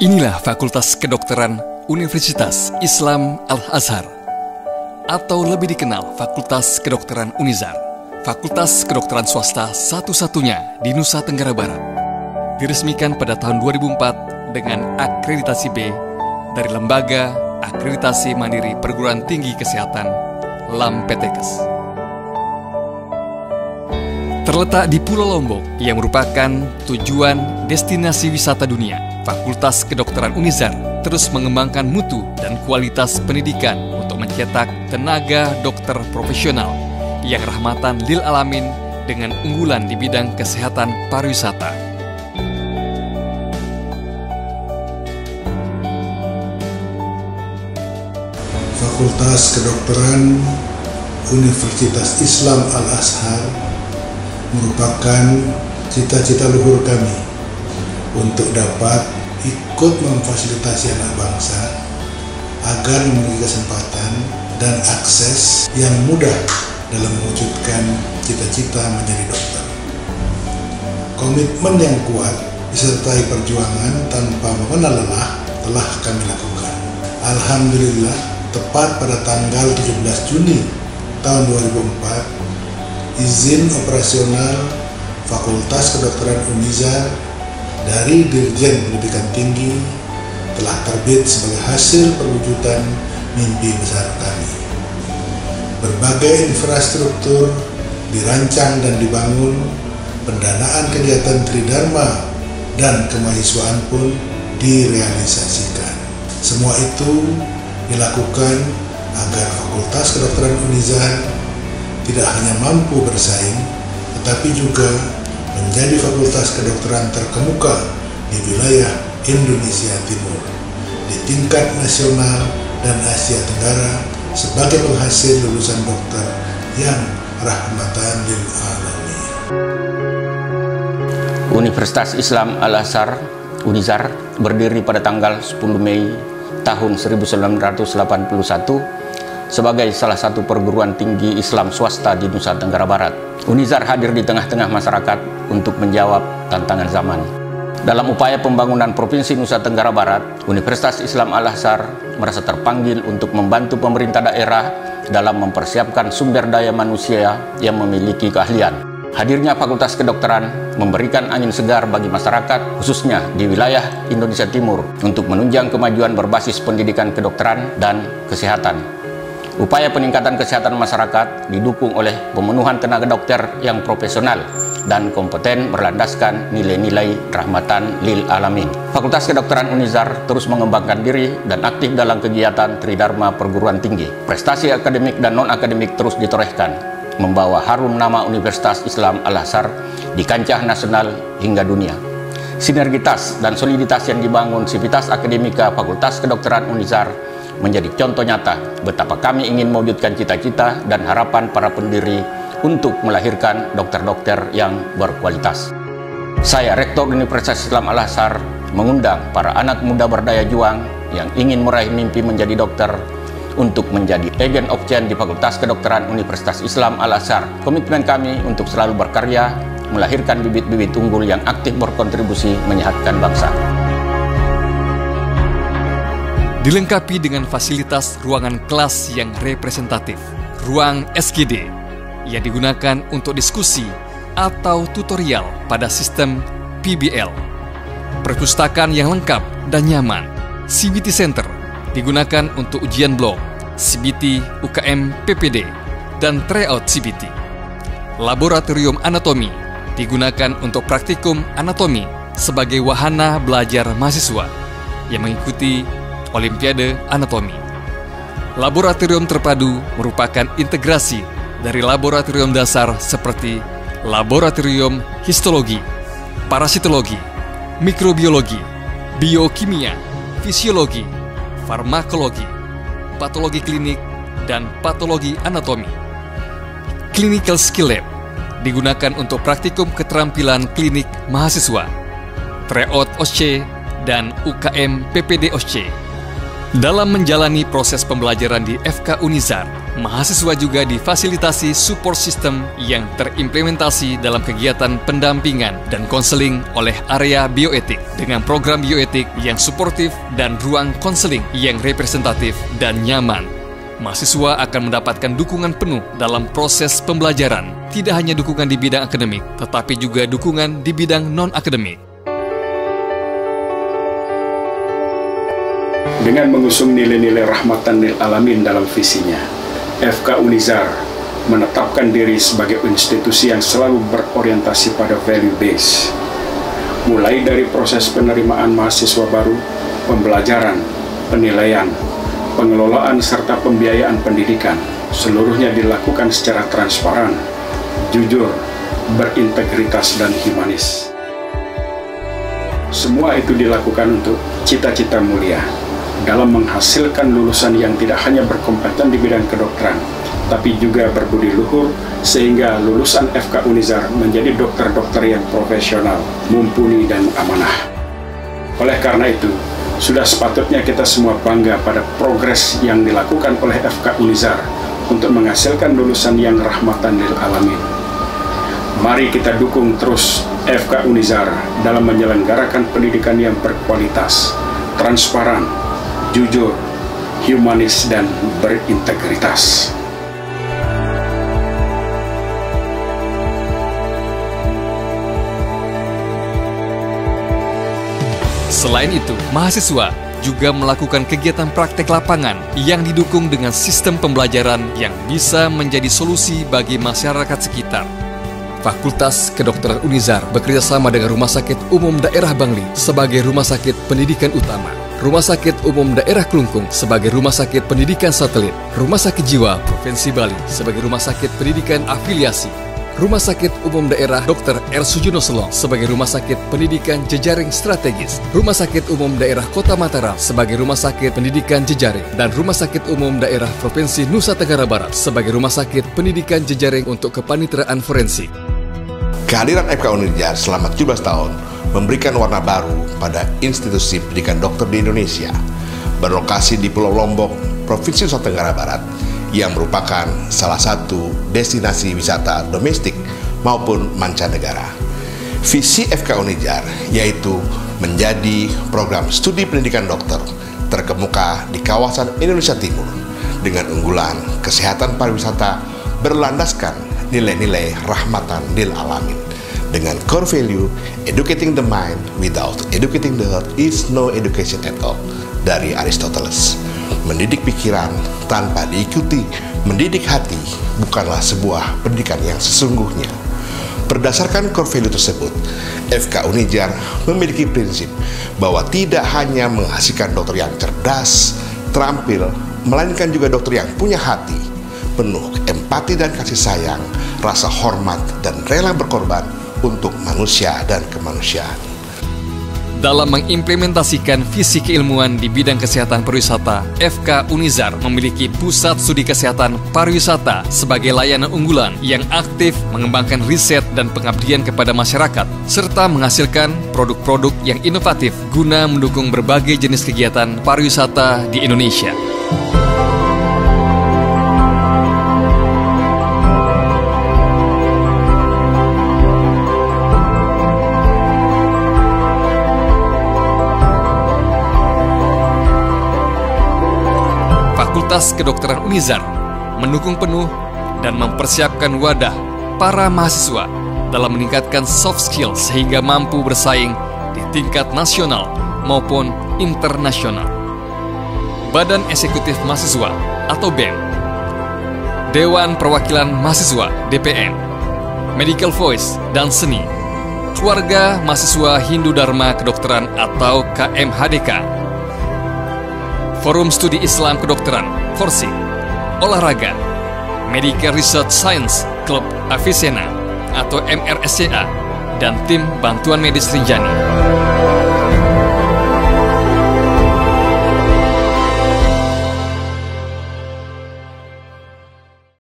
Inilah Fakultas Kedokteran Universitas Islam Al-Azhar, atau lebih dikenal Fakultas Kedokteran Unizar, fakultas kedokteran swasta satu-satunya di Nusa Tenggara Barat. Diresmikan pada tahun 2004 dengan akreditasi B dari Lembaga Akreditasi Mandiri Perguruan Tinggi Kesehatan LAMPTKes. Terletak di Pulau Lombok yang merupakan tujuan destinasi wisata dunia, Fakultas Kedokteran Unizar terus mengembangkan mutu dan kualitas pendidikan untuk mencetak tenaga dokter profesional yang rahmatan lil alamin dengan unggulan di bidang kesehatan pariwisata. Fakultas Kedokteran Universitas Islam Al-Azhar merupakan cita-cita luhur kami untuk dapat ikut memfasilitasi anak bangsa agar memiliki kesempatan dan akses yang mudah dalam mewujudkan cita-cita menjadi dokter. Komitmen yang kuat disertai perjuangan tanpa mengenal lelah telah kami lakukan. Alhamdulillah, tepat pada tanggal 17 Juni tahun 2004, izin operasional Fakultas Kedokteran Unizar dari Dirjen Pendidikan Tinggi telah terbit sebagai hasil perwujudan mimpi besar kami. Berbagai infrastruktur dirancang dan dibangun, pendanaan kegiatan Tridharma dan kemahasiswaan pun direalisasikan. Semua itu dilakukan agar Fakultas Kedokteran Unizar tidak hanya mampu bersaing, tetapi juga menjadi fakultas kedokteran terkemuka di wilayah Indonesia Timur, di tingkat nasional dan Asia Tenggara sebagai penghasil lulusan dokter yang rahmatan lil alamin. Universitas Islam Al-Azhar Unizar berdiri pada tanggal 10 Mei tahun 1981 sebagai salah satu perguruan tinggi Islam swasta di Nusa Tenggara Barat. Unizar hadir di tengah-tengah masyarakat untuk menjawab tantangan zaman. Dalam upaya pembangunan Provinsi Nusa Tenggara Barat, Universitas Islam Al-Azhar merasa terpanggil untuk membantu pemerintah daerah dalam mempersiapkan sumber daya manusia yang memiliki keahlian. Hadirnya Fakultas Kedokteran memberikan angin segar bagi masyarakat, khususnya di wilayah Indonesia Timur, untuk menunjang kemajuan berbasis pendidikan kedokteran dan kesehatan. Upaya peningkatan kesehatan masyarakat didukung oleh pemenuhan tenaga dokter yang profesional dan kompeten berlandaskan nilai-nilai rahmatan lil alamin. Fakultas Kedokteran Unizar terus mengembangkan diri dan aktif dalam kegiatan Tridharma perguruan tinggi. Prestasi akademik dan non-akademik terus ditorehkan, membawa harum nama Universitas Islam Al-Azhar di kancah nasional hingga dunia. Sinergitas dan soliditas yang dibangun Sivitas Akademika Fakultas Kedokteran Unizar menjadi contoh nyata betapa kami ingin mewujudkan cita-cita dan harapan para pendiri untuk melahirkan dokter-dokter yang berkualitas. Saya, Rektor Universitas Islam Al-Azhar, mengundang para anak muda berdaya juang yang ingin meraih mimpi menjadi dokter untuk menjadi agent of change di Fakultas Kedokteran Universitas Islam Al-Azhar. Komitmen kami untuk selalu berkarya, melahirkan bibit-bibit unggul yang aktif berkontribusi menyehatkan bangsa. Dilengkapi dengan fasilitas ruangan kelas yang representatif, ruang SGD yang digunakan untuk diskusi atau tutorial pada sistem PBL, perpustakaan yang lengkap dan nyaman, CBT Center digunakan untuk ujian blok, CBT UKM PPD, dan tryout CBT. Laboratorium anatomi digunakan untuk praktikum anatomi sebagai wahana belajar mahasiswa yang mengikuti Olimpiade Anatomi. Laboratorium terpadu merupakan integrasi dari laboratorium dasar seperti laboratorium histologi, parasitologi, mikrobiologi, biokimia, fisiologi, farmakologi, patologi klinik, dan patologi anatomi. Clinical Skill Lab digunakan untuk praktikum keterampilan klinik mahasiswa, tryout OSCE, dan UKM PPD OSCE. Dalam menjalani proses pembelajaran di FK Unizar, mahasiswa juga difasilitasi support system yang terimplementasi dalam kegiatan pendampingan dan konseling oleh area bioetik dengan program bioetik yang suportif dan ruang konseling yang representatif dan nyaman. Mahasiswa akan mendapatkan dukungan penuh dalam proses pembelajaran, tidak hanya dukungan di bidang akademik, tetapi juga dukungan di bidang non-akademik. Dengan mengusung nilai-nilai rahmatan lil alamin dalam visinya, FK Unizar menetapkan diri sebagai institusi yang selalu berorientasi pada value base. Mulai dari proses penerimaan mahasiswa baru, pembelajaran, penilaian, pengelolaan serta pembiayaan pendidikan, seluruhnya dilakukan secara transparan, jujur, berintegritas dan humanis. Semua itu dilakukan untuk cita-cita mulia dalam menghasilkan lulusan yang tidak hanya berkompeten di bidang kedokteran, tapi juga berbudi luhur, sehingga lulusan FK Unizar menjadi dokter-dokter yang profesional, mumpuni, dan amanah. Oleh karena itu, sudah sepatutnya kita semua bangga pada progres yang dilakukan oleh FK Unizar untuk menghasilkan lulusan yang rahmatan lil alamin. Mari kita dukung terus FK Unizar dalam menyelenggarakan pendidikan yang berkualitas, transparan, jujur, humanis, dan berintegritas. Selain itu, mahasiswa juga melakukan kegiatan praktek lapangan yang didukung dengan sistem pembelajaran yang bisa menjadi solusi bagi masyarakat sekitar. Fakultas Kedokteran Unizar bekerjasama dengan Rumah Sakit Umum Daerah Bangli sebagai rumah sakit pendidikan utama, Rumah Sakit Umum Daerah Klungkung sebagai rumah sakit pendidikan satelit, Rumah Sakit Jiwa Provinsi Bali sebagai rumah sakit pendidikan afiliasi, Rumah Sakit Umum Daerah Dr. R. Sujono Selong sebagai rumah sakit pendidikan jejaring strategis, Rumah Sakit Umum Daerah Kota Mataram sebagai rumah sakit pendidikan jejaring, dan Rumah Sakit Umum Daerah Provinsi Nusa Tenggara Barat sebagai rumah sakit pendidikan jejaring untuk kepaniteraan forensik. Kehadiran FK Unizar selama 17 tahun memberikan warna baru pada institusi pendidikan dokter di Indonesia, berlokasi di Pulau Lombok, Provinsi Nusa Tenggara Barat, yang merupakan salah satu destinasi wisata domestik maupun mancanegara. Visi FK Unizar yaitu menjadi program studi pendidikan dokter terkemuka di kawasan Indonesia Timur dengan unggulan kesehatan pariwisata berlandaskan nilai-nilai rahmatan lil alamin dengan core value educating the mind without educating the heart is no education at all dari Aristoteles. Mendidik pikiran tanpa diikuti mendidik hati bukanlah sebuah pendidikan yang sesungguhnya. Berdasarkan core value tersebut, FK Unizar memiliki prinsip bahwa tidak hanya menghasilkan dokter yang cerdas, terampil, melainkan juga dokter yang punya hati, penuh empati dan kasih sayang, rasa hormat, dan rela berkorban untuk manusia dan kemanusiaan. Dalam mengimplementasikan visi keilmuan di bidang kesehatan pariwisata, FK Unizar memiliki pusat studi kesehatan pariwisata sebagai layanan unggulan yang aktif mengembangkan riset dan pengabdian kepada masyarakat, serta menghasilkan produk-produk yang inovatif guna mendukung berbagai jenis kegiatan pariwisata di Indonesia. Fakultas Kedokteran Unizar mendukung penuh dan mempersiapkan wadah para mahasiswa dalam meningkatkan soft skill sehingga mampu bersaing di tingkat nasional maupun internasional. Badan Eksekutif Mahasiswa atau BEM, Dewan Perwakilan Mahasiswa DPM, Medical Voice dan Seni, Keluarga Mahasiswa Hindu Dharma Kedokteran atau KMHDK, Forum Studi Islam Kedokteran, Forsik, Olahraga, Medical Research Science Club Avicenna atau MRSCA, dan Tim Bantuan Medis Rinjani.